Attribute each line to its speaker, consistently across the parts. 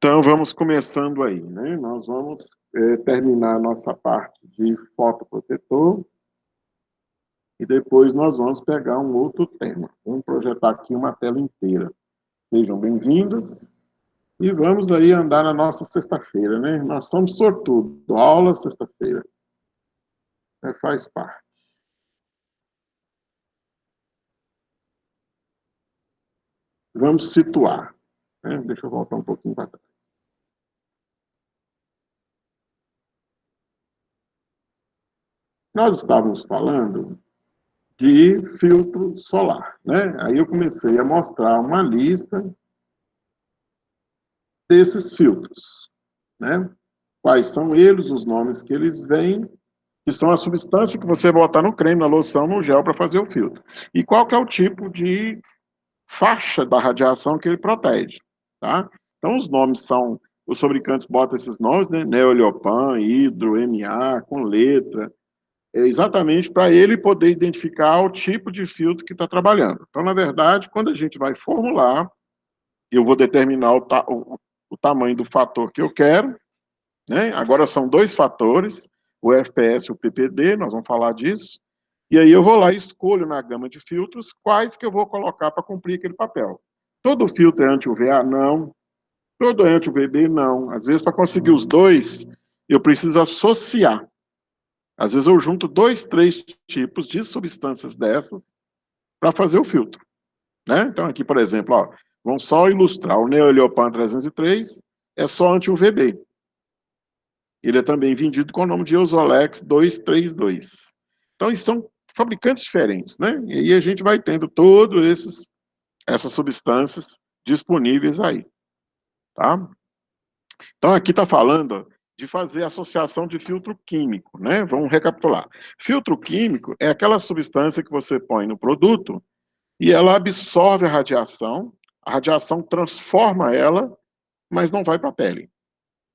Speaker 1: Então, vamos começando aí, né? Nós vamos terminar a nossa parte de fotoprotetor e depois nós vamos pegar um outro tema. Vamos projetar aqui uma tela inteira. Sejam bem-vindos e vamos aí andar na nossa sexta-feira, né? Nós somos sortudos, aula sexta-feira. Faz parte. Vamos situar, né? Deixa eu voltar um pouquinho para trás. Nós estávamos falando de filtro solar, né? Aí eu comecei a mostrar uma lista desses filtros, né? Quais são eles, os nomes que eles vêm, que são a substância que você botar no creme, na loção, no gel para fazer o filtro. E qual que é o tipo de faixa da radiação que ele protege, tá? Então os nomes são, os fabricantes botam esses nomes, né? Neoleopan, Hidro, MA, com letra, exatamente para ele poder identificar o tipo de filtro que está trabalhando. Então, na verdade, quando a gente vai formular, eu vou determinar o tamanho do fator que eu quero, né? Agora são dois fatores, o FPS e o PPD, nós vamos falar disso, e aí eu vou lá e escolho na gama de filtros quais que eu vou colocar para cumprir aquele papel. Todo filtro é anti-UVA? Não. Todo é anti-UVB? Não. Às vezes, para conseguir os dois, eu preciso associar. Às vezes eu junto dois, três tipos de substâncias dessas para fazer o filtro, né? Então aqui, por exemplo, ó, vamos só ilustrar, o Neoleopan 303 é só anti-UVB. Ele é também vendido com o nome de Eusolex 232. Então, são fabricantes diferentes, né? E aí a gente vai tendo todas essas substâncias disponíveis aí, tá? Então, aqui está falando de fazer associação de filtro químico, né? Vamos recapitular. Filtro químico é aquela substância que você põe no produto e ela absorve a radiação transforma ela, mas não vai para a pele.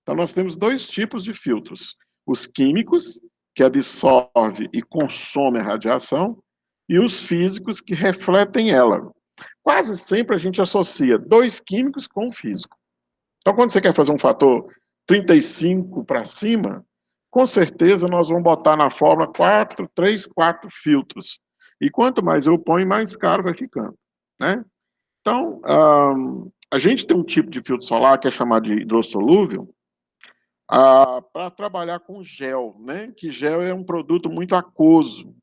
Speaker 1: Então, nós temos dois tipos de filtros. Os químicos, que absorvem e consomem a radiação, e os físicos, que refletem ela. Quase sempre a gente associa dois químicos com um físico. Então, quando você quer fazer um fator 35 para cima, com certeza nós vamos botar na fórmula 3, 4 filtros. E quanto mais eu ponho, mais caro vai ficando, né? Então, a gente tem um tipo de filtro solar que é chamado de hidrossolúvel, para trabalhar com gel, né? Que gel é um produto muito aquoso.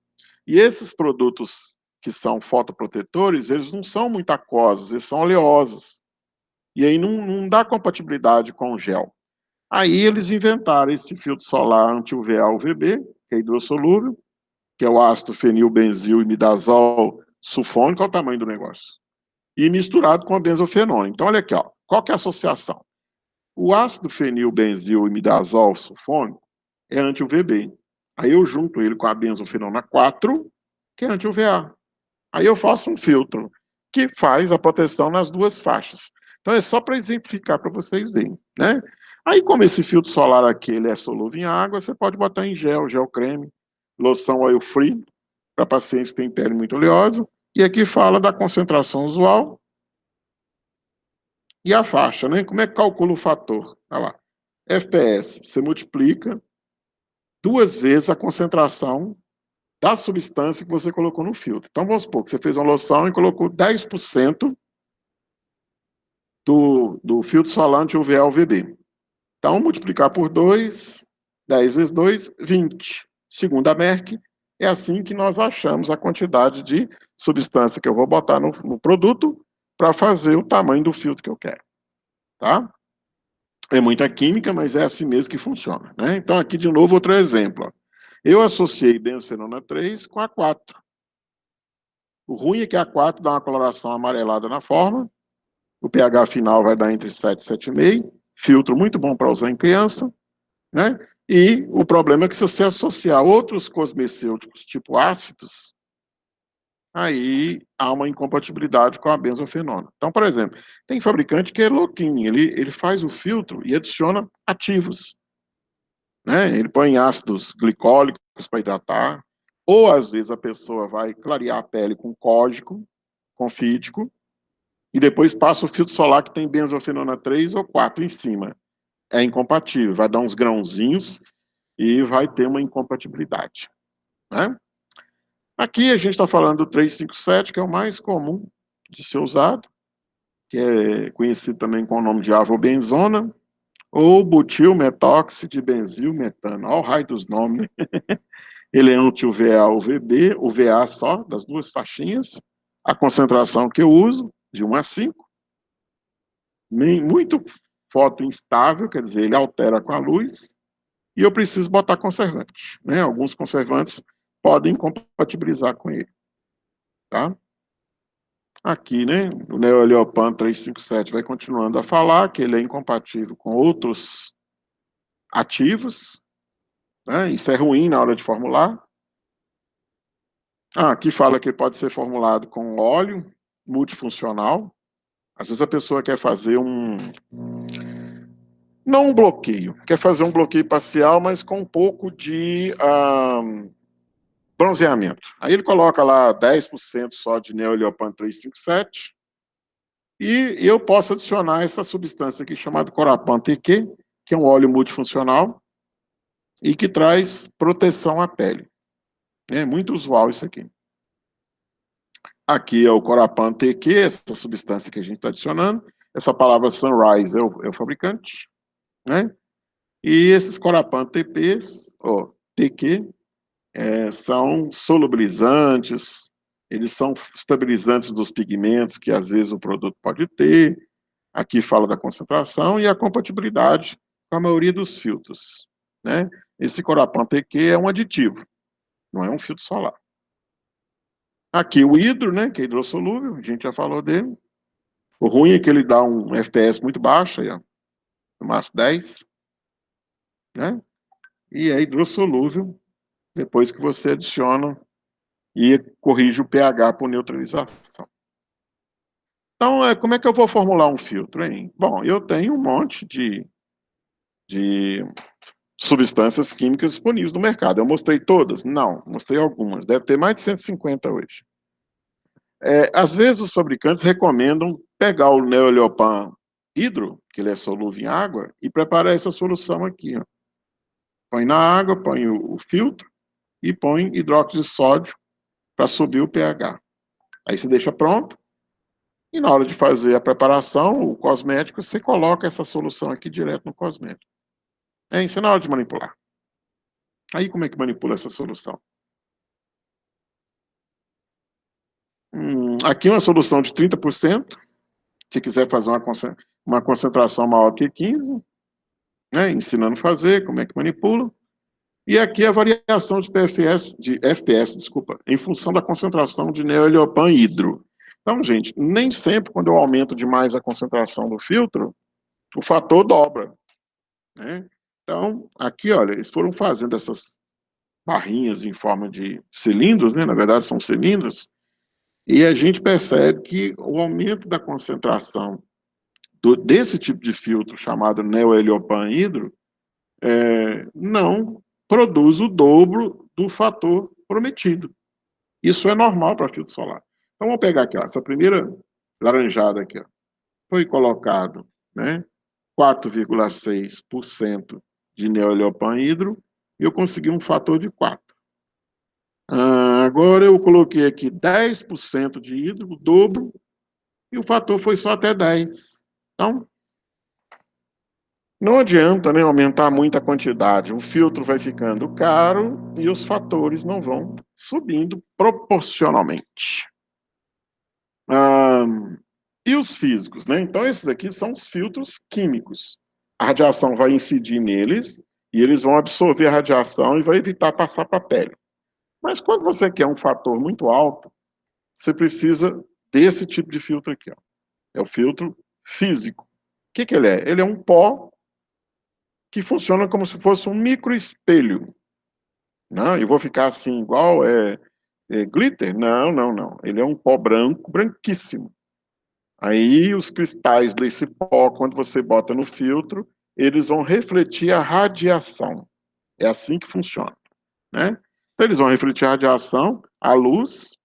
Speaker 1: E esses produtos que são fotoprotetores, eles não são muito aquosos, eles são oleosos. E aí não dá compatibilidade com o gel. Aí eles inventaram esse filtro solar anti-UVA-UVB, que é hidrossolúvel, que é o ácido fenilbenzil imidazol sulfônico, olha o tamanho do negócio, e misturado com a benzofenona. Então, olha aqui, ó, qual que é a associação? O ácido fenilbenzil imidazol sulfônico é anti-UVB. Aí eu junto ele com a benzofenona 4, que é anti-UVA. Aí eu faço um filtro que faz a proteção nas duas faixas. Então é só para exemplificar para vocês verem, né? Aí como esse filtro solar aqui ele é solúvel em água, você pode botar em gel creme, loção oil free para pacientes que têm pele muito oleosa. E aqui fala da concentração usual e a faixa, né? Como é que calcula o fator? Olha lá. FPS, você multiplica duas vezes a concentração da substância que você colocou no filtro. Então, vamos supor que você fez uma loção e colocou 10% do filtro solante UVA-UVB. Então, multiplicar por 2, 10 vezes 2, 20. Segundo a Merck, é assim que nós achamos a quantidade de substância que eu vou botar no produto para fazer o tamanho do filtro que eu quero. Tá? É muita química, mas é assim mesmo que funciona, né? Então, aqui de novo, outro exemplo. Ó. Eu associei benzofenona 3 com a 4. O ruim é que a 4 dá uma coloração amarelada na forma, o pH final vai dar entre 7 e 7,5, filtro muito bom para usar em criança, né? E o problema é que se você associar outros cosmecêuticos, tipo ácidos, aí há uma incompatibilidade com a benzofenona. Então, por exemplo, tem fabricante que é louquinho, ele faz o filtro e adiciona ativos, né? Ele põe ácidos glicólicos para hidratar, ou às vezes a pessoa vai clarear a pele com código, confídico, e depois passa o filtro solar que tem benzofenona 3 ou 4 em cima. É incompatível, vai dar uns grãozinhos e vai ter uma incompatibilidade, né? Aqui a gente está falando do 357, que é o mais comum de ser usado, que é conhecido também com o nome de avobenzona, ou butilmetóxido de benzilmetano. Olha o raio dos nomes, né? Ele é anti-UVA ou VB, o VA só, das duas faixinhas. A concentração que eu uso, de 1 a 5. Muito fotoinstável, quer dizer, ele altera com a luz. E eu preciso botar conservante, né? Alguns conservantes podem compatibilizar com ele, tá? Aqui, né, o Neoleopan 357 vai continuando a falar que ele é incompatível com outros ativos, né? Isso é ruim na hora de formular. Aqui fala que pode ser formulado com óleo multifuncional. Às vezes a pessoa quer fazer não um bloqueio, quer fazer um bloqueio parcial, mas com um pouco de bronzeamento. Aí ele coloca lá 10% só de Neoleopan 357 e eu posso adicionar essa substância aqui chamada Corapan TQ, que é um óleo multifuncional e que traz proteção à pele. É muito usual isso aqui. Aqui é o Corapan TQ, essa substância que a gente está adicionando. Essa palavra Sunrise é o fabricante, né? E esses Corapan TPs, TQ, são solubilizantes, eles são estabilizantes dos pigmentos que às vezes o produto pode ter. Aqui fala da concentração e a compatibilidade com a maioria dos filtros, né? Esse Corapan TQ é um aditivo, não é um filtro solar. Aqui o hidro, né, que é hidrossolúvel, a gente já falou dele. O ruim é que ele dá um FPS muito baixo, aí, ó, no máximo 10, né? E é hidrossolúvel depois que você adiciona e corrige o pH por neutralização. Então, como é que eu vou formular um filtro, hein? Bom, eu tenho um monte de substâncias químicas disponíveis no mercado. Eu mostrei todas? Não, mostrei algumas. Deve ter mais de 150 hoje. Às vezes os fabricantes recomendam pegar o Neoleopan hidro, que ele é solúvel em água, e preparar essa solução aqui. Ó. Põe na água, põe o filtro e põe hidróxido de sódio para subir o pH. Aí você deixa pronto e na hora de fazer a preparação, o cosmético, você coloca essa solução aqui direto no cosmético. Isso é na hora de manipular. Aí como é que manipula essa solução? Aqui uma solução de 30%. Se quiser fazer uma concentração maior que 15%, né, ensinando a fazer, como é que manipula. E aqui a variação de FPS, desculpa, em função da concentração de Neoleopan hidro. Então, gente, nem sempre quando eu aumento demais a concentração do filtro, o fator dobra, né? Então, aqui, olha, eles foram fazendo essas barrinhas em forma de cilindros, né? Na verdade, são cilindros, e a gente percebe que o aumento da concentração desse tipo de filtro, chamado Neoleopan hidro, não produz o dobro do fator prometido. Isso é normal para filtro solar. Então, vamos pegar aqui, ó, essa primeira laranjada aqui. Ó, foi colocado, né, 4,6% de Neoleopan hidro e eu consegui um fator de 4. Agora eu coloquei aqui 10% de hidro, o dobro, e o fator foi só até 10. Então, não adianta, né, aumentar muito a quantidade. O filtro vai ficando caro e os fatores não vão subindo proporcionalmente. E os físicos, né? Então, esses aqui são os filtros químicos. A radiação vai incidir neles e eles vão absorver a radiação e vai evitar passar para a pele. Mas quando você quer um fator muito alto, você precisa desse tipo de filtro aqui. Ó. É o filtro físico. O que ele é? Ele é um pó que funciona como se fosse um microespelho. Não, eu vou ficar assim igual glitter? Não, não, não. Ele é um pó branco, branquíssimo. Aí os cristais desse pó, quando você bota no filtro, eles vão refletir a radiação. É assim que funciona, né? Então, eles vão refletir a radiação, a luz,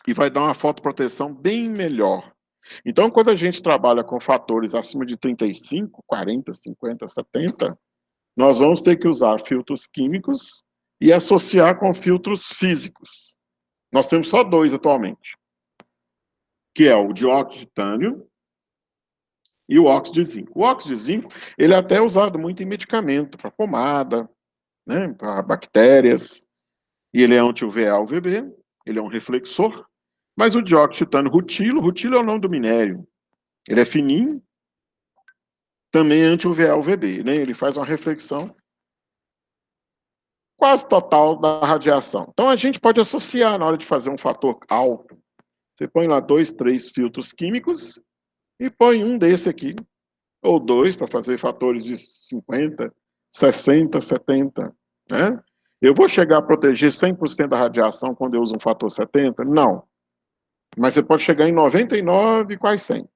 Speaker 1: e vai dar uma fotoproteção bem melhor. Então, quando a gente trabalha com fatores acima de 35, 40, 50, 70, nós vamos ter que usar filtros químicos e associar com filtros físicos. Nós temos só dois atualmente, que é o dióxido de titânio e o óxido de zinco. O óxido de zinco, ele é até usado muito em medicamento, para pomada, né, para bactérias, e ele é anti-UVA, UVB, ele é um reflexor, mas o dióxido de titânio rutilo, rutilo é o nome do minério, ele é fininho, também é anti-UVA, UVB, né, ele faz uma reflexão quase total da radiação. Então, a gente pode associar na hora de fazer um fator alto. Você põe lá 2, 3 filtros químicos e põe um desse aqui, ou dois, para fazer fatores de 50, 60, 70. Né? Eu vou chegar a proteger 100% da radiação quando eu uso um fator 70? Não. Mas você pode chegar em 99, quase 100.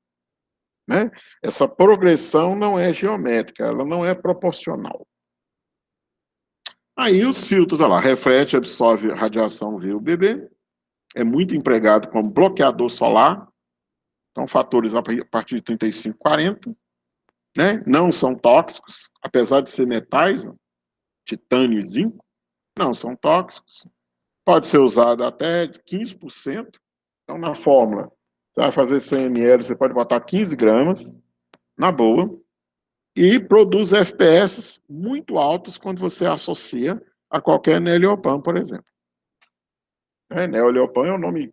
Speaker 1: Né? Essa progressão não é geométrica, ela não é proporcional. Aí os filtros, olha lá, reflete, absorve radiação VUVB, é muito empregado como bloqueador solar, então fatores a partir de 35, 40, né? Não são tóxicos, apesar de ser metais, titânio e zinco, não são tóxicos, pode ser usado até 15%, então na fórmula, você vai fazer 100 ml, você pode botar 15 gramas, na boa, e produz FPS muito altos quando você associa a qualquer Neopan, por exemplo. Neopan é um nome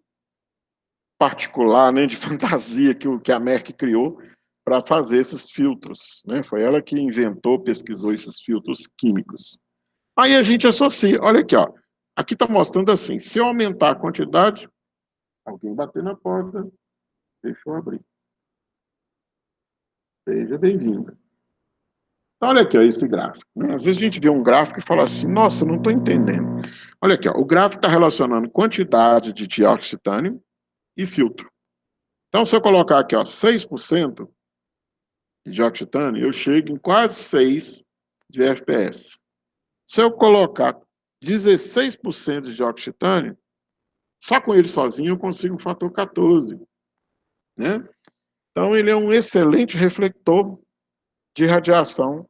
Speaker 1: particular, né, de fantasia que a Merck criou para fazer esses filtros. Né? Foi ela que inventou, pesquisou esses filtros químicos. Aí a gente associa, olha aqui, ó. Aqui está mostrando assim, se eu aumentar a quantidade, alguém bater na porta, deixa eu abrir. Seja bem-vindo. Então, olha aqui, ó, esse gráfico. Né? Às vezes a gente vê um gráfico e fala assim, nossa, não estou entendendo. Olha aqui, ó, o gráfico está relacionando quantidade de dióxido de titânio e filtro. Então, se eu colocar aqui, ó, 6% de dióxido de titânio, eu chego em quase 6 de FPS. Se eu colocar 16% de dióxido de titânio, só com ele sozinho eu consigo um fator 14. Né? Então, ele é um excelente reflector de radiação,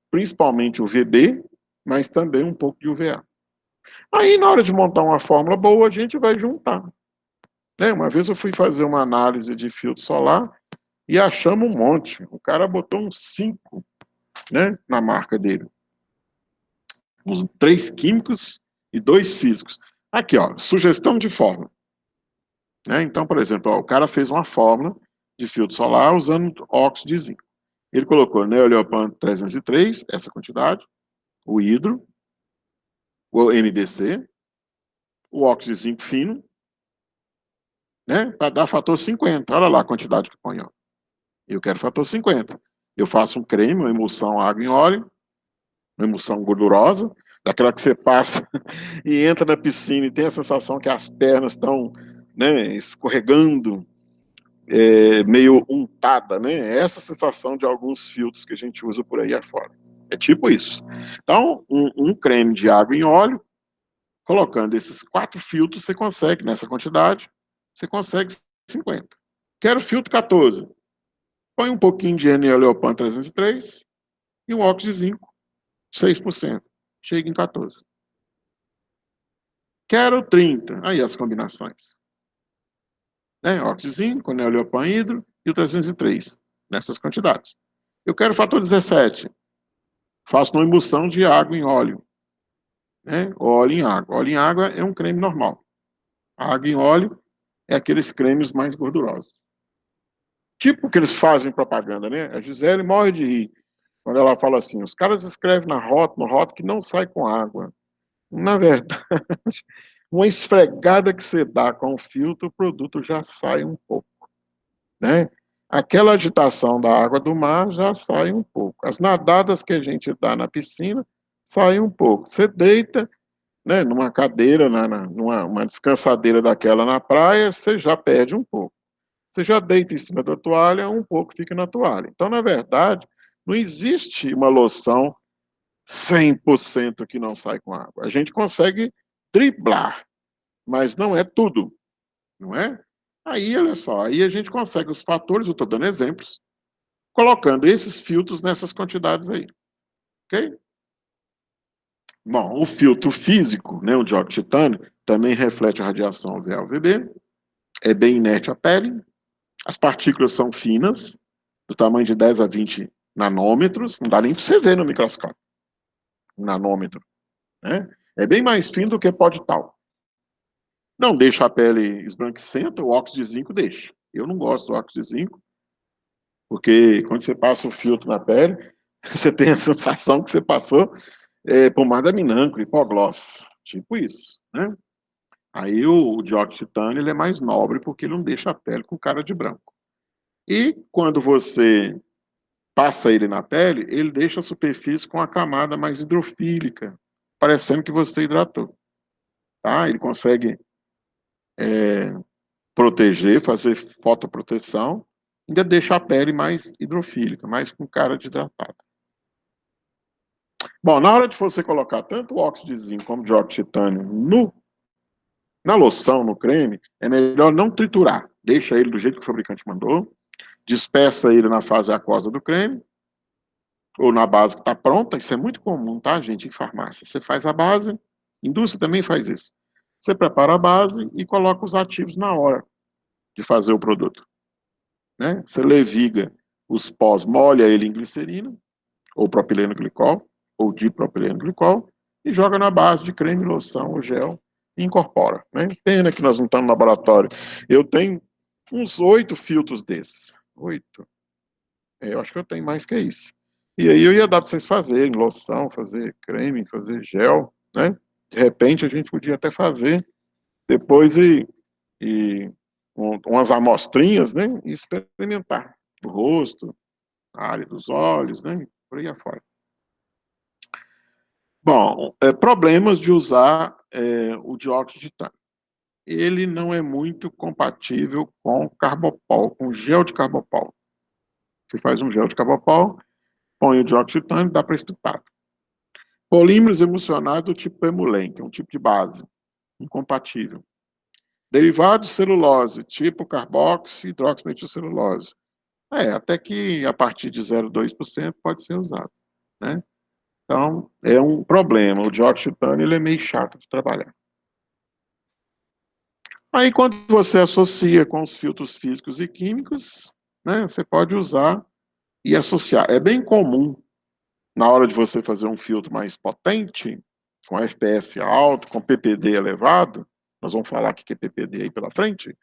Speaker 1: principalmente o UVB, mas também um pouco de UVA. Aí, na hora de montar uma fórmula boa, a gente vai juntar. Né? Uma vez eu fui fazer uma análise de filtro solar e achamos um monte. O cara botou uns 5, né, na marca dele. Uns 3 químicos e 2 físicos. Aqui, ó, sugestão de fórmula. Né? Então, por exemplo, ó, o cara fez uma fórmula de filtro solar usando óxido de zinco. Ele colocou Neoleopan 303, essa quantidade, o hidro, o MBC, o óxido de zinco fino, né, para dar fator 50. Olha lá a quantidade que põe. Ó. Eu quero fator 50. Eu faço um creme, uma emulsão água em óleo, uma emulsão gordurosa, daquela que você passa e entra na piscina e tem a sensação que as pernas estão, né, escorregando, meio untada, né? Essa sensação de alguns filtros que a gente usa por aí afora. É tipo isso. Então, um creme de água em óleo, colocando esses 4 filtros, você consegue, nessa quantidade, você consegue 50. Quero filtro 14. Põe um pouquinho de Neoleopan 303 e um óxido de zinco, 6%. Chega em 14. Quero 30. Aí as combinações. Né? Óxido de zinco, Neoleopan hidro e o 303. Nessas quantidades. Eu quero fator 17. Faço uma emulsão de água em óleo. Né? Óleo em água. Óleo em água é um creme normal. Água em óleo é aqueles cremes mais gordurosos. Tipo que eles fazem propaganda, né? A Gisele morre de rir quando ela fala assim, os caras escrevem no rótulo que não sai com água. Na verdade, uma esfregada que você dá com o filtro, o produto já sai um pouco. Né? Aquela agitação da água do mar já sai um pouco. As nadadas que a gente dá na piscina saem um pouco. Você deita, né, numa cadeira, numa uma descansadeira daquela na praia, você já perde um pouco. Você já deita em cima da toalha, um pouco fica na toalha. Então, na verdade, não existe uma loção 100% que não sai com água. A gente consegue driblar, mas não é tudo, não é? Aí, olha só, aí a gente consegue os fatores, eu estou dando exemplos, colocando esses filtros nessas quantidades aí, ok? Bom, o filtro físico, né, o dióxido de titânio, também reflete a radiação UVA-UVB, é bem inerte à pele, as partículas são finas, do tamanho de 10 a 20 nanômetros, não dá nem para você ver no microscópio, um nanômetro, né? É bem mais fino do que pó de tal. Não deixa a pele esbranquiçenta, o óxido de zinco deixa. Eu não gosto do óxido de zinco, porque quando você passa um filtro na pele, você tem a sensação que você passou pomada minâncora, hipoglós, tipo isso, né? Aí o dióxido de titânio ele é mais nobre porque ele não deixa a pele com cara de branco. E quando você passa ele na pele, ele deixa a superfície com a camada mais hidrofílica, parecendo que você hidratou. Tá? Ele consegue proteger, fazer fotoproteção, ainda deixa a pele mais hidrofílica, mais com cara de hidratado. Bom, na hora de você colocar tanto o óxido de zinco como o dióxido de titânio na loção, no creme, é melhor não triturar. Deixa ele do jeito que o fabricante mandou, dispersa ele na fase aquosa do creme, ou na base que está pronta. Isso é muito comum, tá, gente, em farmácia. Você faz a base, indústria também faz isso. Você prepara a base e coloca os ativos na hora de fazer o produto. Né? Você leviga os pós, molha ele em glicerina, ou propileno glicol, ou dipropileno glicol, e joga na base de creme, loção ou gel e incorpora. Né? Pena que nós não estamos no laboratório. Eu tenho uns 8 filtros desses. 8. Eu acho que eu tenho mais que isso. E aí eu ia dar para vocês fazerem loção, fazer creme, fazer gel, né? De repente a gente podia até fazer depois umas amostrinhas, né? E experimentar o rosto, a área dos olhos, né? Por aí afora. Bom, problemas de usar o dióxido de titânio. Ele não é muito compatível com carbopol, com gel de carbopol. Você faz um gel de carbopol, põe o dióxido de titânio, dá para espetar. Polímeros emulsionados do tipo Emulen, que é um tipo de base, incompatível. Derivados de celulose, tipo carboxi, hidroximetilcelulose. Até que a partir de 0,2% pode ser usado, né? Então, é um problema. O dióxido de titânio ele é meio chato de trabalhar. Aí, quando você associa com os filtros físicos e químicos, né, você pode usar e associar. É bem comum, na hora de você fazer um filtro mais potente, com FPS alto, com PPD elevado, nós vamos falar o que é PPD aí pela frente,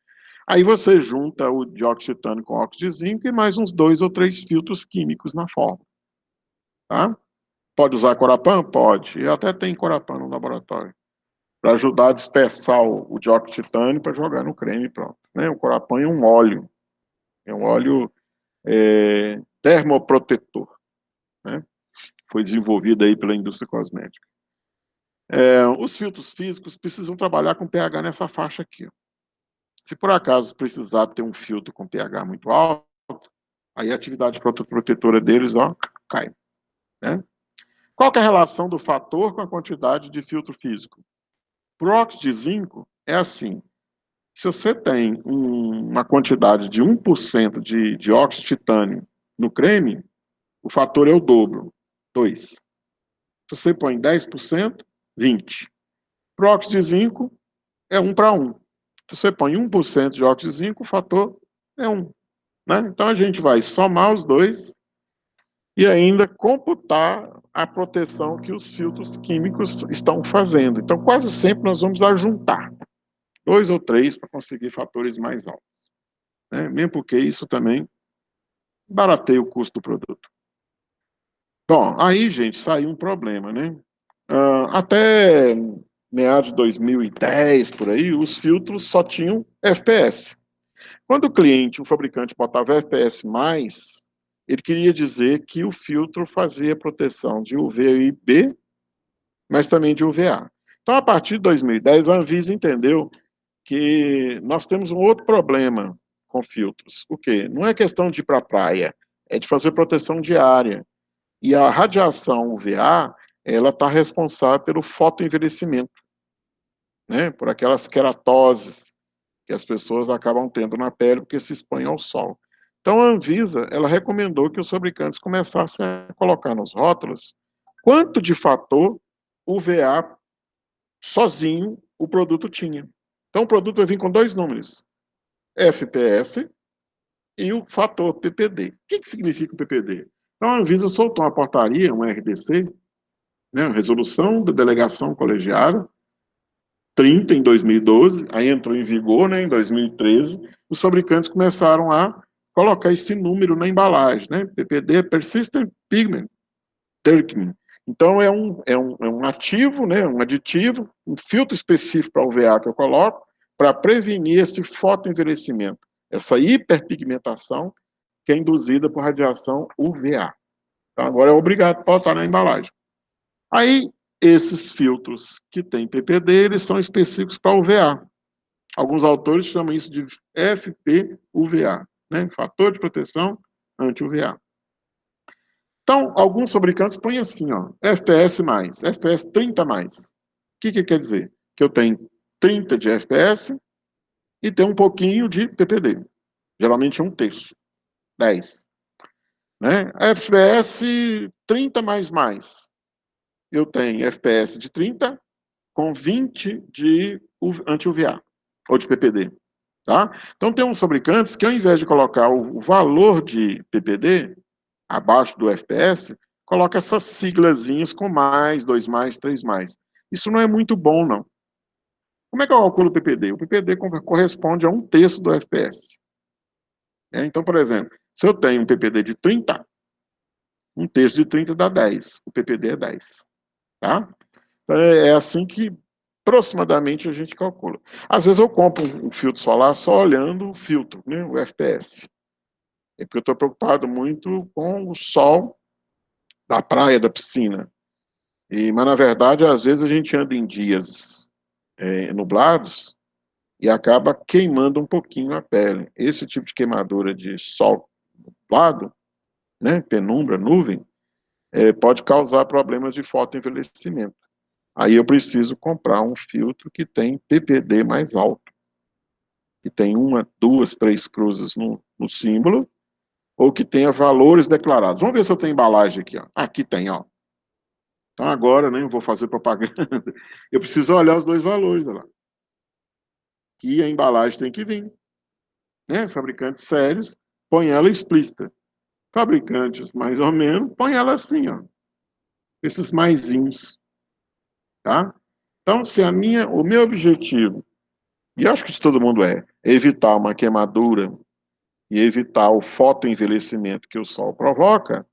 Speaker 1: aí você junta o dióxido de titânio com óxido de zinco e mais uns 2 ou 3 filtros químicos na forma. Tá? Pode usar Corapan? Pode. E até tem Corapan no laboratório. Para ajudar a dispersar o dióxido de titânio para jogar no creme e pronto. Né? O Corapan é um óleo. É um óleo termoprotetor. Né? Foi desenvolvido aí pela indústria cosmética. Os filtros físicos precisam trabalhar com pH nessa faixa aqui. Ó. Se por acaso precisar ter um filtro com pH muito alto, aí a atividade protetora deles cai. Né? Qual que é a relação do fator com a quantidade de filtro físico? Para o óxido de zinco, é assim. Se você tem uma quantidade de 1% de óxido de titânio no creme, o fator é o dobro, 2. Se você põe 10%, 20. Para o óxido de zinco, é 1 para 1. Se você põe 1% de óxido de zinco, o fator é 1. Né? Então, a gente vai somar os dois e ainda computar a proteção que os filtros químicos estão fazendo. Então, quase sempre nós vamos ajuntar 2 ou 3 para conseguir fatores mais altos. Né? Mesmo porque isso também barateia o custo do produto. Bom, aí, gente, saiu um problema, né? Até meados de 2010, por aí, os filtros só tinham FPS. Quando o cliente, o fabricante, botava FPS+, ele queria dizer que o filtro fazia proteção de UVB, mas também de UVA. Então, a partir de 2010, a Anvisa entendeu que nós temos um outro problema com filtros. O quê? Não é questão de ir para a praia, é de fazer proteção diária. E a radiação UVA, ela está responsável pelo fotoenvelhecimento, né? Por aquelas queratoses que as pessoas acabam tendo na pele porque se expõem ao sol. Então, a Anvisa, ela recomendou que os fabricantes começassem a colocar nos rótulos quanto de fator UVA sozinho o produto tinha. Então, o produto vai vir com dois números, FPS e o fator PPD. O que significa o PPD? Então, a Anvisa soltou uma portaria, um RDC, né, uma resolução da delegação colegiada, 30 em 2012, aí entrou em vigor, né, em 2013, os fabricantes começaram a colocar esse número na embalagem, né, PPD, Persistent Pigment Darkening. Então, é um ativo, né, um aditivo, um filtro específico para o UVA que eu coloco, para prevenir esse fotoenvelhecimento, essa hiperpigmentação que é induzida por radiação UVA. Então, agora é obrigado a botar na embalagem. Aí, esses filtros que têm PPD, eles são específicos para UVA. Alguns autores chamam isso de FP-UVA, né? Fator de proteção anti-UVA. Então, alguns fabricantes põem assim, ó, FPS mais, FPS 30 mais. O que quer dizer? Que eu tenho 30 de FPS e tenho um pouquinho de PPD. Geralmente é um terço, 10. Né? FPS 30 mais. Eu tenho FPS de 30 com 20 de anti-UVA, ou de PPD. Tá? Então, tem uns fabricantes que, ao invés de colocar o valor de PPD abaixo do FPS, coloca essas siglazinhas com mais, 2 mais, 3 mais. Isso não é muito bom, não. Como é que eu calculo o PPD? O PPD corresponde a um terço do FPS. Então, por exemplo, se eu tenho um PPD de 30, um terço de 30 dá 10. O PPD é 10. Tá? É assim que aproximadamente a gente calcula. Às vezes eu compro um filtro solar só olhando o filtro, né, o FPS. É porque eu estou preocupado muito com o sol da praia, da piscina. Mas, na verdade, às vezes a gente anda em dias nublados e acaba queimando um pouquinho a pele. Esse tipo de queimadura de sol nublado, né, penumbra, nuvem, pode causar problemas de fotoenvelhecimento. Aí eu preciso comprar um filtro que tem PPD mais alto, que tem uma, duas, três cruzes no símbolo, ou que tenha valores declarados. Vamos ver se eu tenho embalagem aqui. Ó. Aqui tem, ó. Então agora, né, eu vou fazer propaganda. Eu preciso olhar os dois valores, olha lá. Que a embalagem tem que vir. Né? Fabricantes sérios, põe ela explícita. Fabricantes, mais ou menos, põe ela assim, ó. Esses maisinhos, tá? Então, se o meu objetivo, e acho que de todo mundo é evitar uma queimadura e evitar o fotoenvelhecimento que o sol provoca,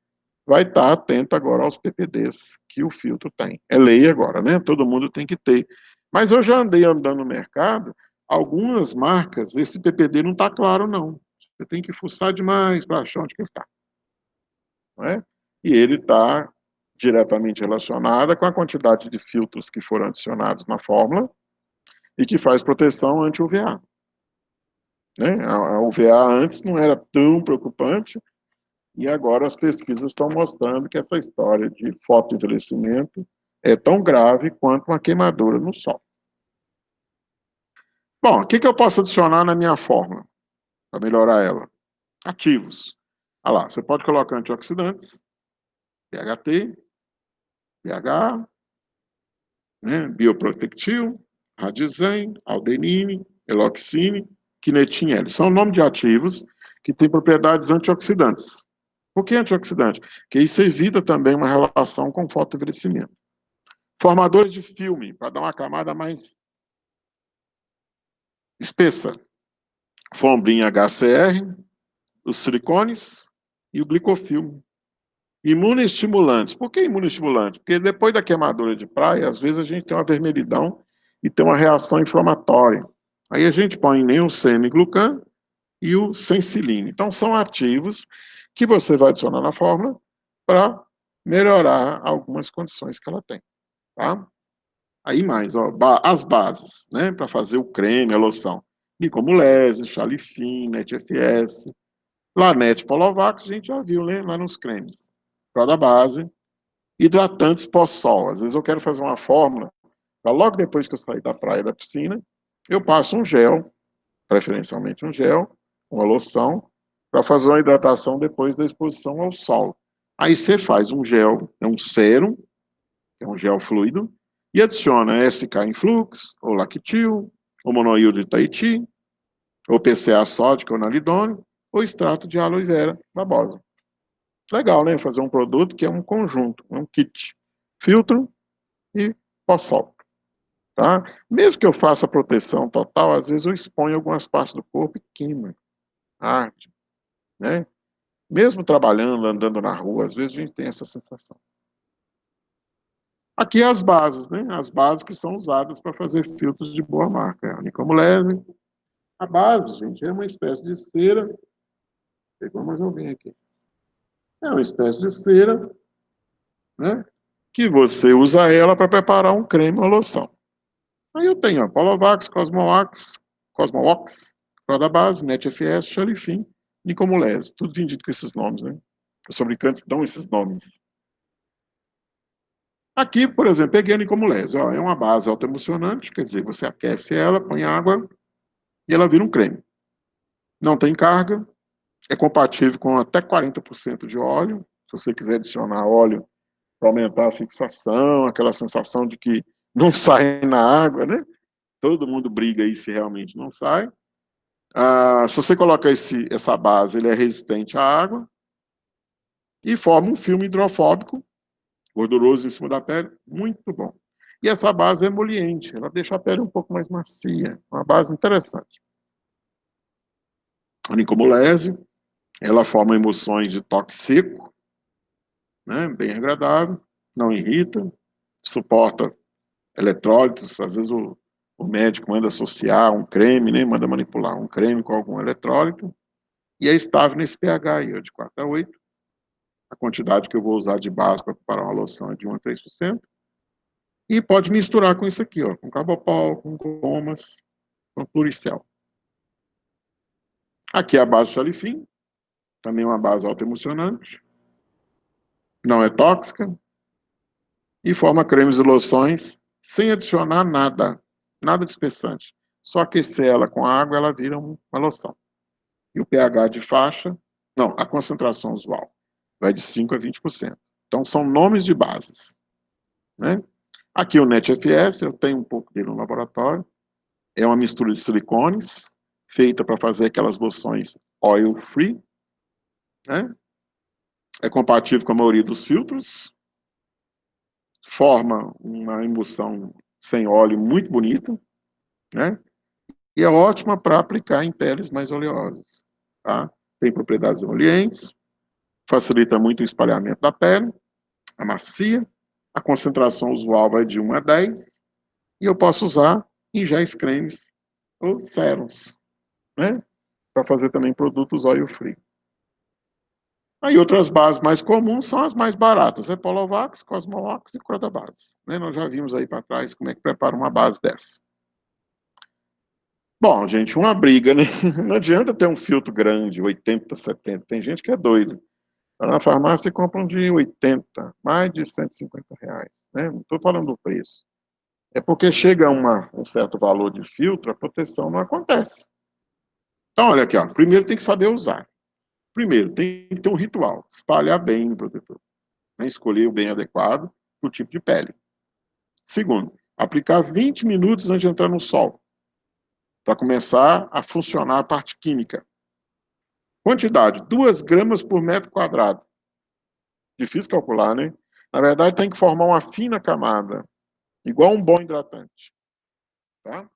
Speaker 1: vai estar atento agora aos PPDs que o filtro tem. É lei agora, né? Todo mundo tem que ter. Mas eu já andei andando no mercado, algumas marcas, esse PPD não está claro, não. Você tem que fuçar demais para achar onde que ele está. Não é? E ele está diretamente relacionado com a quantidade de filtros que foram adicionados na fórmula e que faz proteção anti-UVA. Né? A UVA antes não era tão preocupante, e agora as pesquisas estão mostrando que essa história de fotoenvelhecimento é tão grave quanto uma queimadura no sol. Bom, o que eu posso adicionar na minha fórmula para melhorar ela? Ativos. Olha lá, você pode colocar antioxidantes, PHT, pH, né, bioprotectil, radizem, aldenine, eloxine, quinetin L. São nomes de ativos que têm propriedades antioxidantes. Por que antioxidante? Porque isso evita também uma relação com fotoenvelhecimento. Formadores de filme, para dar uma camada mais espessa. Fombrin HCR, os silicones e o glicofilme. Imunoestimulantes. Por que imunoestimulante? Porque depois da queimadura de praia, às vezes a gente tem uma vermelhidão e tem uma reação inflamatória. Aí a gente põe nem o semiglucan e o sensiline. Então, são ativos que você vai adicionar na fórmula para melhorar algumas condições que ela tem. Tá? Aí mais, ó, as bases, né, para fazer o creme, a loção. Nicomulese, Chalifin, NetFS, Lanet Polovax, a gente já viu, né, lá nos cremes. Para base, hidratantes pós-sol. Às vezes eu quero fazer uma fórmula, para logo depois que eu sair da praia, da piscina, eu passo um gel preferencialmente um gel, uma loção, para fazer uma hidratação depois da exposição ao sol. Aí você faz um gel, é um sérum, que é um gel fluido, e adiciona SK Influx, ou Lactil, ou monoíodo de Tahiti, ou PCA sódico ou nalidônio, ou extrato de aloe vera babosa. Legal, né? Fazer um produto que é um conjunto, um kit. Filtro e pós-sol. Tá? Mesmo que eu faça proteção total, às vezes eu exponho algumas partes do corpo e queima, arde, né? Mesmo trabalhando, andando na rua, às vezes a gente tem essa sensação. Aqui as bases, né? As bases que são usadas para fazer filtros de boa marca. A nicomulese. A base, gente, é uma espécie de cera. Pegou mais alguém aqui. É uma espécie de cera, né? Que você usa ela para preparar um creme ou loção. Aí eu tenho a Polovax, Cosmowax, Croda Base, NetFS, Xalifim, Nicomulese. Tudo vendido com esses nomes, né? Os fabricantes dão esses nomes. Aqui, por exemplo, peguei a Nicomulese. Ó, é uma base autoemulsionante, quer dizer, você aquece ela, põe água e ela vira um creme. Não tem carga, é compatível com até 40% de óleo. Se você quiser adicionar óleo para aumentar a fixação, aquela sensação de que não sai na água, né? Todo mundo briga aí se realmente não sai. Se você coloca essa base, ele é resistente à água e forma um filme hidrofóbico, gorduroso em cima da pele, muito bom. E essa base é emoliente, ela deixa a pele um pouco mais macia, uma base interessante. A nicomulese, ela forma emulsões de toque seco, né, bem agradável, não irrita, suporta eletrólitos, às vezes o médico manda associar um creme, né, manda manipular um creme com algum eletrólito, e é estável nesse pH aí, de 4 a 8. A quantidade que eu vou usar de base para preparar uma loção é de 1 a 3%. E pode misturar com isso aqui, ó, com carbopol, com gomas, com pluricel. Aqui é a base Xalifim, também uma base autoemulsionante, não é tóxica, e forma cremes e loções sem adicionar nada, nada de espessante. Só aquecer ela com água, ela vira uma loção. E o pH de faixa, não, a concentração usual, vai de 5 a 20%. Então, são nomes de bases, né? Aqui o NetFS, eu tenho um pouco dele no laboratório, é uma mistura de silicones, feita para fazer aquelas loções oil-free, né? É compatível com a maioria dos filtros, forma uma emulsão sem óleo muito bonita, né? E é ótima para aplicar em peles mais oleosas, tá? Tem propriedades emolientes, facilita muito o espalhamento da pele, amacia, a concentração usual vai de 1 a 10, e eu posso usar em géis cremes ou sérums, né? Para fazer também produtos oil-free. Aí outras bases mais comuns são as mais baratas, Polovax, Cosmovax e Croda Base. Né? Nós já vimos aí para trás como é que prepara uma base dessa. Bom, gente, uma briga, né? Não adianta ter um filtro grande, 80, 70. Tem gente que é doido. Na farmácia compram de 80, mais de R$ 150, né? Não estou falando do preço. É porque chega a um certo valor de filtro, a proteção não acontece. Então, olha aqui, ó. Primeiro tem que saber usar. Primeiro, tem que ter um ritual, espalhar bem o protetor, né? Escolher o bem adequado para o tipo de pele. Segundo, aplicar 20 minutos antes de entrar no sol, para começar a funcionar a parte química. Quantidade, 2 gramas por metro quadrado. Difícil calcular, né? Na verdade, tem que formar uma fina camada, igual um bom hidratante. Tá?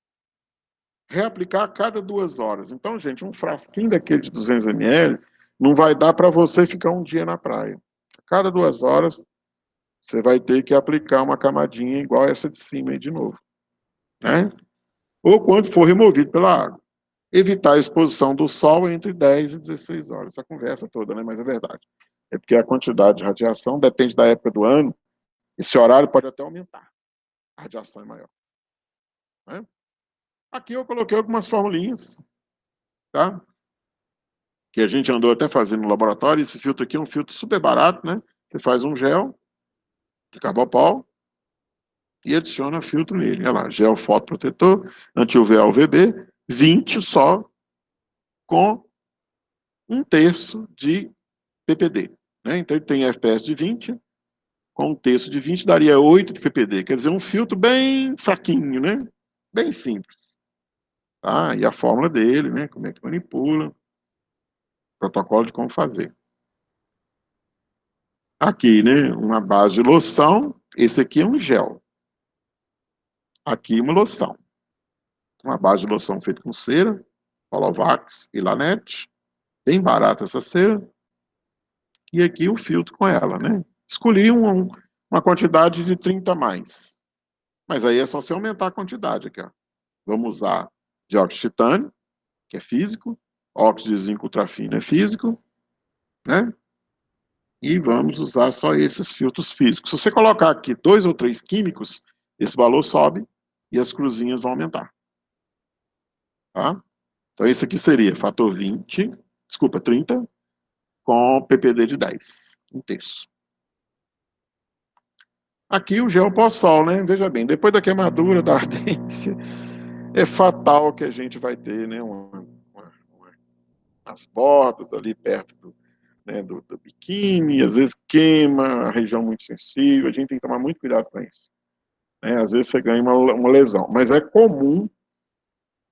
Speaker 1: Reaplicar a cada 2 horas. Então, gente, um frasquinho daquele de 200 ml não vai dar para você ficar um dia na praia. A cada 2 horas, você vai ter que aplicar uma camadinha igual essa de cima aí de novo. Né? Ou quando for removido pela água. Evitar a exposição do sol entre 10 e 16 horas. Essa conversa toda, né? Mas é verdade. É porque a quantidade de radiação depende da época do ano. Esse horário pode até aumentar. A radiação é maior. Né? Aqui eu coloquei algumas formulinhas, tá? Que a gente andou até fazendo no laboratório. Esse filtro aqui é um filtro super barato, né? Você faz um gel de carbopol e adiciona filtro nele. Olha lá, gel fotoprotetor, anti-UV UVB, 20 só com 1/3 de ppd. Né? Então, ele tem FPS de 20, com 1/3 de 20 daria 8 de ppd. Quer dizer, um filtro bem fraquinho, né? Bem simples. Tá? E a fórmula dele, né? Como é que manipula, protocolo de como fazer. Aqui, né? Uma base de loção. Esse aqui é um gel. Aqui, uma loção. Uma base de loção feita com cera, Polovax e Lanete. Bem barata essa cera. E aqui o filtro com ela, né? Escolhi uma quantidade de 30 a mais. Mas aí é só você aumentar a quantidade aqui, ó. Vamos usar dióxido de titânio, que é físico, óxido de zinco ultrafino é físico, né? E vamos usar só esses filtros físicos. Se você colocar aqui 2 ou 3 químicos, esse valor sobe e as cruzinhas vão aumentar. Tá? Então, esse aqui seria fator 20, desculpa, 30, com ppd de 10, 1/3. Aqui o gel pós-sol, né? Veja bem, depois da queimadura, da ardência, é fatal que a gente vai ter, né? As bordas ali perto do biquíni, às vezes queima a região muito sensível, a gente tem que tomar muito cuidado com isso. Né? Às vezes você ganha uma lesão, mas é comum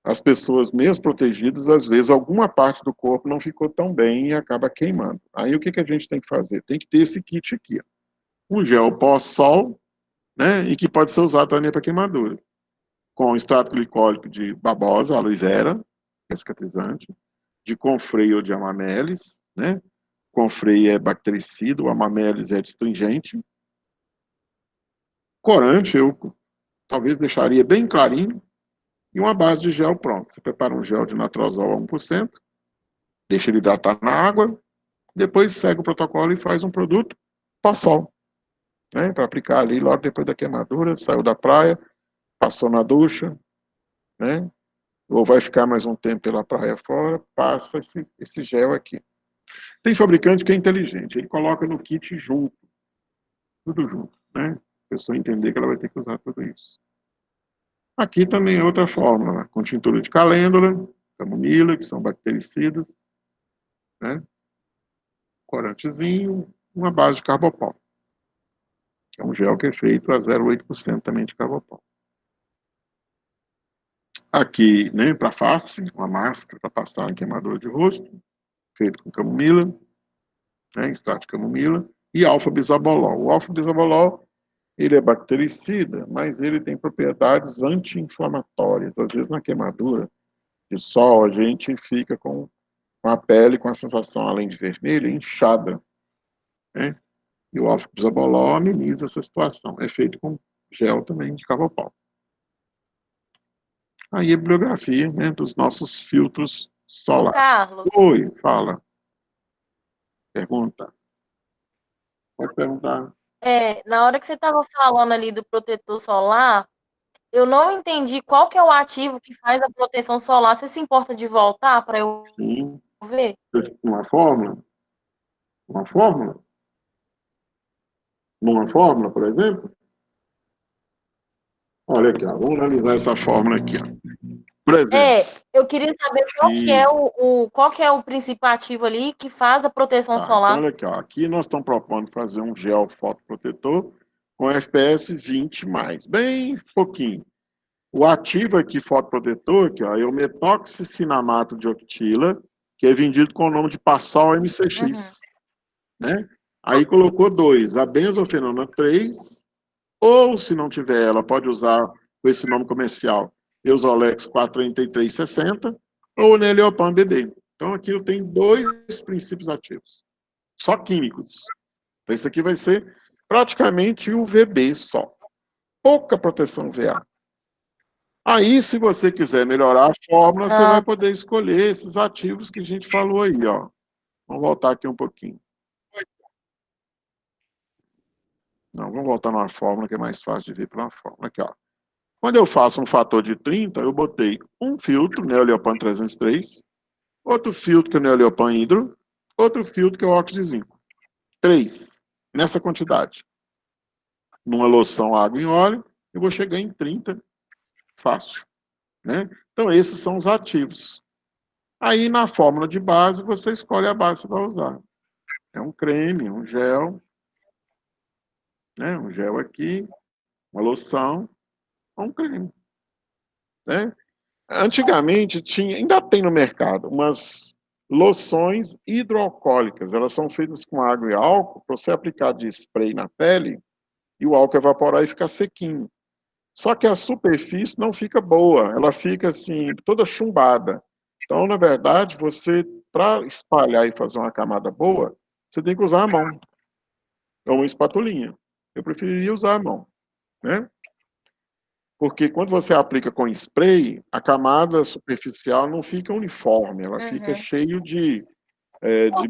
Speaker 1: as pessoas, mesmo protegidas, às vezes alguma parte do corpo não ficou tão bem e acaba queimando. Aí o que a gente tem que fazer? Tem que ter esse kit aqui, ó. Um gel pós-sol, né, e que pode ser usado também para queimadura, com extrato glicólico de babosa, aloe vera, que é cicatrizante, de confrei ou de amamelis, né? Confrei é bactericida, o amamelis é astringente. Corante eu talvez deixaria bem clarinho, e uma base de gel pronto. Você prepara um gel de natrosol a 1%, deixa ele hidratar na água, depois segue o protocolo e faz um produto pós-sol, né? Para aplicar ali logo depois da queimadura, saiu da praia, passou na ducha, né? Ou vai ficar mais um tempo pela praia fora, passa esse gel aqui. Tem fabricante que é inteligente, ele coloca no kit junto, tudo junto, né? A pessoa entender que ela vai ter que usar tudo isso. Aqui também é outra fórmula, com tintura de calêndula, camomila, que são bactericidas, né? Corantezinho, uma base de carbopol. É um gel que é feito a 0,8% também de carbopol. Aqui, né, para face, uma máscara para passar em queimadura de rosto, feito com camomila, né, extrato de camomila, e alfa-bisabolol. O alfa-bisabolol, ele é bactericida, mas ele tem propriedades anti-inflamatórias. Às vezes, na queimadura de sol, a gente fica com a pele com a sensação, além de vermelha, inchada, né? E o alfa-bisabolol ameniza essa situação. É feito com gel também de carbopol. Aí a bibliografia, né, dos nossos filtros
Speaker 2: Ô,
Speaker 1: solares.
Speaker 2: Carlos,
Speaker 1: Oi, fala. Pergunta. Pode perguntar.
Speaker 2: na hora que você estava falando ali do protetor solar, eu não entendi qual que é o ativo que faz a proteção solar. Você se importa de voltar para eu
Speaker 1: Sim.
Speaker 2: ver?
Speaker 1: Uma fórmula? Uma fórmula? Numa fórmula, por exemplo? Olha aqui, ó, vamos analisar essa fórmula aqui. Ó. Por exemplo,
Speaker 2: Eu queria saber
Speaker 1: isso.
Speaker 2: qual que é o princípio ativo ali que faz a proteção
Speaker 1: Tá, então,
Speaker 2: solar.
Speaker 1: olha aqui, ó. Aqui nós estamos propondo fazer um gel fotoprotetor com FPS 20 mais, bem pouquinho. O ativo aqui, fotoprotetor, aqui, ó, é o metoxicinamato de octila, que é vendido com o nome de Passol
Speaker 2: Uhum.
Speaker 1: MCX, né? Aí colocou 2, a benzofenona 3, ou se não tiver ela, pode usar com esse nome comercial, Eusolex 43360, ou Neleopan BB. Então aqui eu tenho 2 princípios ativos, só químicos. Então isso aqui vai ser praticamente o VB só, pouca proteção VA. Aí, se você quiser melhorar a fórmula, você vai
Speaker 2: Ah,
Speaker 1: poder escolher esses ativos que a gente falou aí, ó. Vamos voltar aqui um pouquinho. Não, vamos voltar numa fórmula que é mais fácil de ver para uma fórmula. Aqui, ó. Quando eu faço um fator de 30, eu botei um filtro, Neoleopan 303, outro filtro que é o Neoleopan hidro, outro filtro que é o óxido de zinco. 3, nessa quantidade. Numa loção água em óleo, eu vou chegar em 30, fácil. né? Então, esses são os ativos. Aí, na fórmula de base, você escolhe a base que você vai usar. É um creme, um gel, né? Um gel aqui, uma loção, ou um creme, né? Antigamente tinha, ainda tem no mercado, umas loções hidroalcoólicas. Elas são feitas com água e álcool, para você aplicar de spray na pele e o álcool evaporar e ficar sequinho. Só que a superfície não fica boa, ela fica assim, toda chumbada. Então, na verdade, você, para espalhar e fazer uma camada boa, você tem que usar a mão, ou uma espatulinha. Eu preferiria usar a mão, né? Porque quando você aplica com spray, a camada superficial não fica uniforme, ela fica
Speaker 2: Uhum.
Speaker 1: cheio de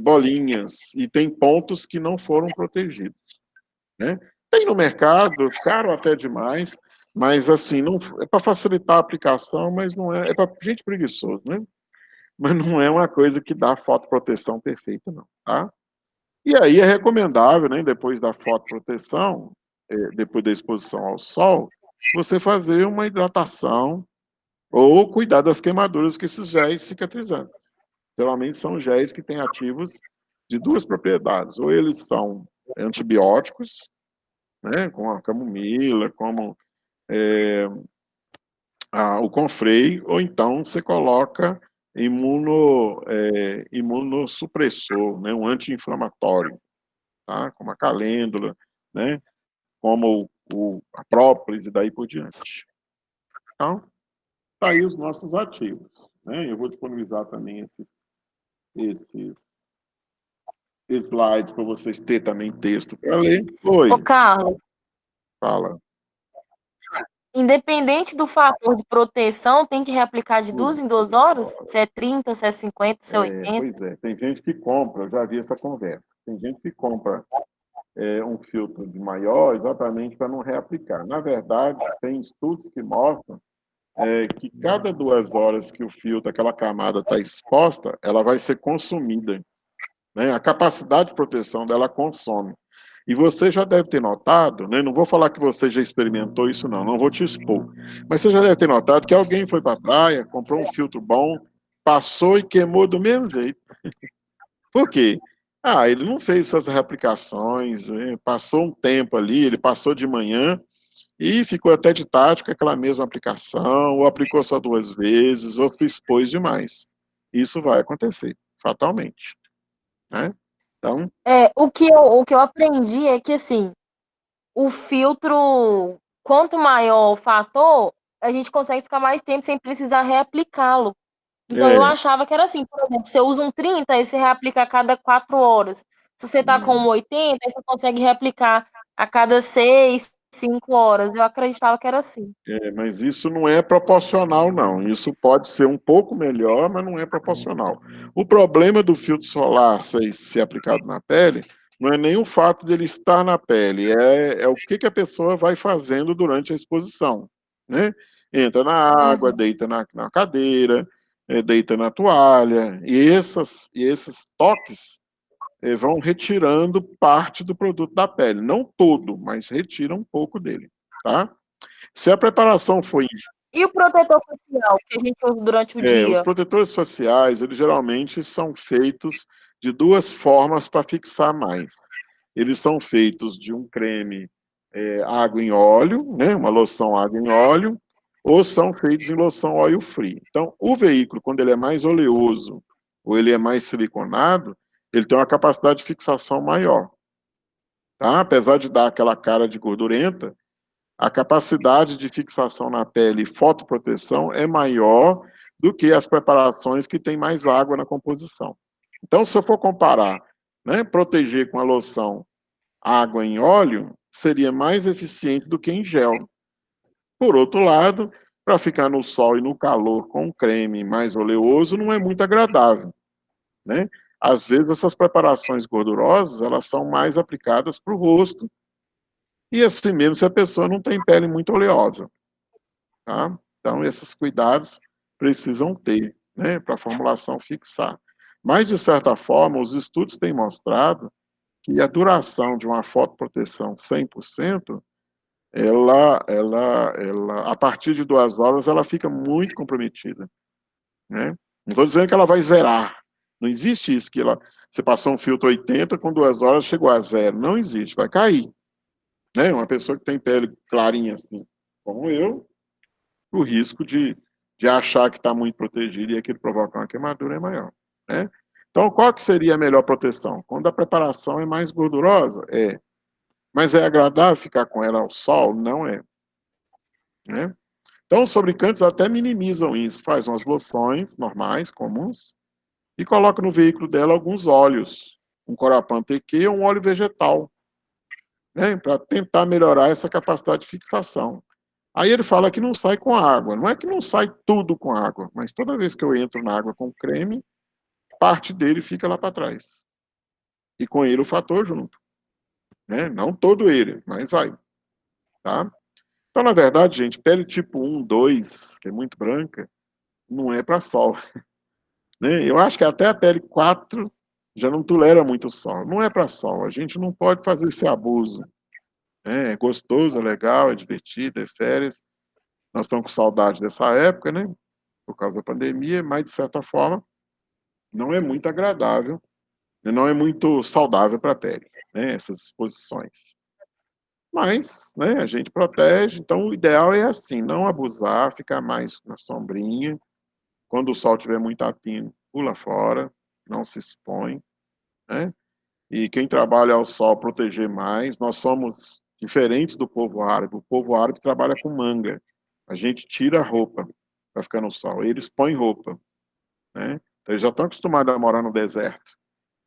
Speaker 1: bolinhas e tem pontos que não foram protegidos, né? Tem no mercado, caro até demais, mas assim, não, é para facilitar a aplicação, mas não é, é para gente preguiçoso, né? Mas não é uma coisa que dá fotoproteção perfeita, não, tá? E aí é recomendável, né, depois da fotoproteção, depois da exposição ao sol, você fazer uma hidratação ou cuidar das queimaduras que esses géis cicatrizantes. Geralmente são géis que têm ativos de duas propriedades, ou eles são antibióticos, né, como a camomila, como o confrei, ou então você coloca imunossupressor, né, um anti-inflamatório, tá, como a calêndula, né, como a própolis e daí por diante. Então, tá aí os nossos ativos, né? Eu vou disponibilizar também esses slides para vocês terem também texto para ler.
Speaker 2: Ô,
Speaker 1: Oi,
Speaker 2: Carlos,
Speaker 1: fala.
Speaker 2: independente do fator de proteção, tem que reaplicar de 2
Speaker 1: Hum.
Speaker 2: em 2 horas? Se é 30, se é 50, se é 80?
Speaker 1: Pois é, tem gente que compra, eu já vi essa conversa, tem gente que compra um filtro de maior exatamente para não reaplicar. Na verdade, tem estudos que mostram que cada 2 horas que o filtro, aquela camada está exposta, ela vai ser consumida, né? A capacidade de proteção dela consome. E você já deve ter notado, né? Não vou falar que você já experimentou isso, não vou te expor. Mas você já deve ter notado que alguém foi para a praia, comprou um filtro bom, passou e queimou do mesmo jeito. Por quê? Ah, ele não fez essas reaplicações, né? Passou um tempo ali, ele passou de manhã e ficou até de tarde com aquela mesma aplicação, ou aplicou só 2 vezes, ou se expôs demais. Isso vai acontecer, fatalmente, né? Então,
Speaker 2: O que eu aprendi é que, assim, o filtro, quanto maior o fator, a gente consegue ficar mais tempo sem precisar reaplicá-lo. Então eu
Speaker 1: é,
Speaker 2: achava que era assim, por exemplo, você usa um 30, aí você reaplica a cada 4 horas. Se você tá com um 80, aí você consegue reaplicar a cada 6, 5 horas. Eu acreditava que era assim.
Speaker 1: mas isso não é proporcional, não. Isso pode ser um pouco melhor, mas não é proporcional. O problema do filtro solar ser aplicado na pele não é nem o fato dele estar na pele, é o que a pessoa vai fazendo durante a exposição, né? Entra na água,
Speaker 2: Uhum.
Speaker 1: deita na cadeira, deita na toalha, e esses toques vão retirando parte do produto da pele. Não todo, mas retira um pouco dele, tá? Se a preparação for
Speaker 2: E o protetor facial que a gente usa durante o
Speaker 1: os
Speaker 2: dia?
Speaker 1: protetores faciais, eles geralmente são feitos de duas formas para fixar mais. Eles são feitos de um creme água em óleo, né, uma loção água em óleo, ou são feitos em loção óleo free. Então, o veículo, quando ele é mais oleoso ou ele é mais siliconado, ele tem uma capacidade de fixação maior. Tá? Apesar de dar aquela cara de gordurenta, a capacidade de fixação na pele e fotoproteção é maior do que as preparações que têm mais água na composição. Então, se eu for comparar, né, proteger com a loção água em óleo, seria mais eficiente do que em gel. Por outro lado, para ficar no sol e no calor com um creme mais oleoso, não é muito agradável, né? Às vezes, essas preparações gordurosas, elas são mais aplicadas para o rosto, e assim mesmo se a pessoa não tem pele muito oleosa. Tá? Então, esses cuidados precisam ter, né, para a formulação fixar. Mas, de certa forma, os estudos têm mostrado que a duração de uma fotoproteção 100% a partir de 2 horas, ela fica muito comprometida, né? Não estou dizendo que ela vai zerar. Não existe isso, que você passou um filtro 80, com 2 horas chegou a zero. Não existe, vai cair. Né? Uma pessoa que tem pele clarinha assim, como eu, o risco de achar que está muito protegido e aquilo provocar uma queimadura é maior. Né? Então, qual que seria a melhor proteção? Quando a preparação é mais gordurosa? É. Mas é agradável ficar com ela ao sol? Não é. Né? Então, os fabricantes até minimizam isso, faz umas loções normais, comuns, e coloca no veículo dela alguns óleos, um Corapan TQ ou um óleo vegetal, né, para tentar melhorar essa capacidade de fixação. Aí ele fala que não sai com água. Não é que não sai tudo com água, mas toda vez que eu entro na água com creme, parte dele fica lá para trás. E com ele o fator junto. Né? Não todo ele, mas vai. Tá? Então, na verdade, gente, pele tipo 1, 2, que é muito branca, não é para sol. Né? Eu acho que até a pele 4 já não tolera muito sol. Não é para sol. A gente não pode fazer esse abuso. Né? É gostoso, é legal, é divertido, é férias. Nós estamos com saudade dessa época, né? Por causa da pandemia, mas, de certa forma, não é muito agradável, não é muito saudável para a pele, né? Essas exposições. Mas, né, a gente protege, então o ideal é assim, não abusar, ficar mais na sombrinha. Quando o sol estiver muito a pino, pula fora, não se expõe, né? E quem trabalha ao sol, proteger mais. Nós somos diferentes do povo árabe. O povo árabe trabalha com manga. A gente tira a roupa para ficar no sol. Eles põem roupa, né? Então, eles já estão acostumados a morar no deserto.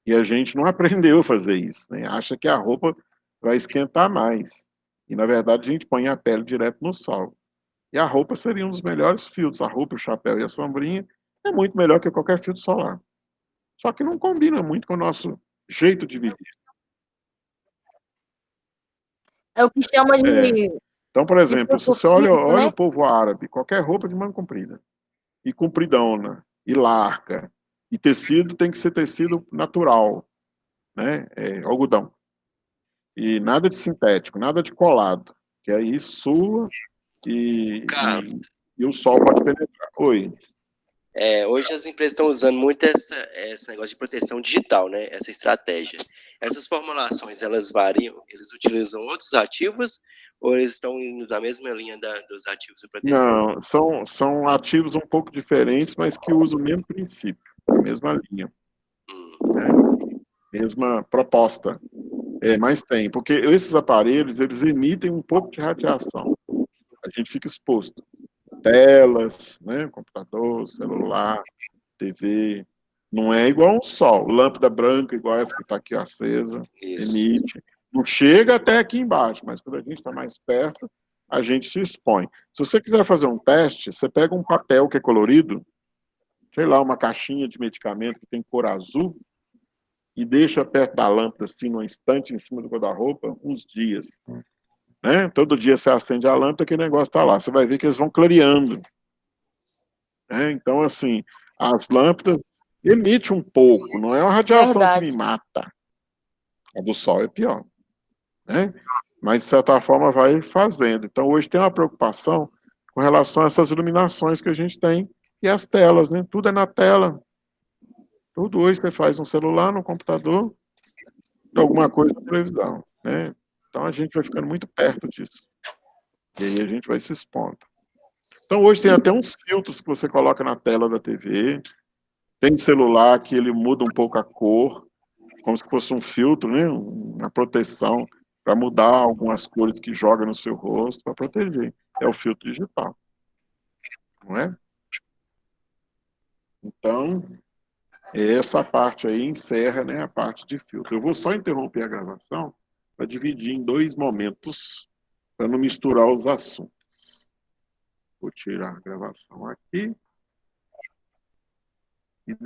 Speaker 1: E a gente não aprendeu a fazer isso, né? Acha que a roupa vai esquentar mais. E, na verdade, a gente põe a pele direto no sol. E a roupa seria um dos melhores filtros. A roupa, o chapéu e a sombrinha é muito melhor que qualquer filtro solar. Só que não combina muito com o nosso jeito de viver.
Speaker 2: É o que chama
Speaker 1: É. Então, por
Speaker 2: de
Speaker 1: exemplo, se
Speaker 2: corpo
Speaker 1: você olha,
Speaker 2: físico,
Speaker 1: olha
Speaker 2: né?
Speaker 1: o povo árabe, qualquer roupa de manga comprida, e compridona, e larga, e tecido tem que ser tecido natural, né? Algodão. E nada de sintético, nada de colado, que aí sua
Speaker 3: Cara,
Speaker 1: e o sol pode penetrar. Oi.
Speaker 3: hoje as empresas estão usando muito esse negócio de proteção digital, né? Essa estratégia. Essas formulações, elas variam? Eles utilizam outros ativos ou eles estão indo da mesma linha dos ativos de proteção?
Speaker 1: Não, são ativos um pouco diferentes, mas que usam o mesmo princípio, a mesma linha, né? Mesma proposta. Mas tem, porque esses aparelhos, eles emitem um pouco de radiação. A gente fica exposto. Telas, né? Computador, celular, TV. Não é igual um sol. Lâmpada branca, igual essa que está aqui acesa,
Speaker 3: Isso.
Speaker 1: emite. Não chega até aqui embaixo, mas quando a gente está mais perto, a gente se expõe. Se você quiser fazer um teste, você pega um papel que é colorido, sei lá, uma caixinha de medicamento que tem cor azul, e deixa perto da lâmpada, assim, num instante, em cima do guarda-roupa, uns dias. Né? Todo dia você acende a lâmpada, aquele negócio está lá. Você vai ver que eles vão clareando. Né? Então, assim, as lâmpadas emitem um pouco, não é uma radiação que me
Speaker 2: Verdade.
Speaker 1: mata. A do sol é pior. Né? Mas, de certa forma, vai fazendo. Então, hoje tem uma preocupação com relação a essas iluminações que a gente tem e as telas, né? Tudo é na tela. Tudo hoje você faz no celular, no computador, alguma coisa na televisão, né? Então, a gente vai ficando muito perto disso. E aí a gente vai se expondo. Então, hoje tem até uns filtros que você coloca na tela da TV. Tem celular que ele muda um pouco a cor, como se fosse um filtro, né? Uma proteção para mudar algumas cores que joga no seu rosto para proteger. É o filtro digital, não é? Então, essa parte aí encerra, né, a parte de filtro. Eu vou só interromper a gravação para dividir em 2 momentos, para não misturar os assuntos. Vou tirar a gravação aqui e depois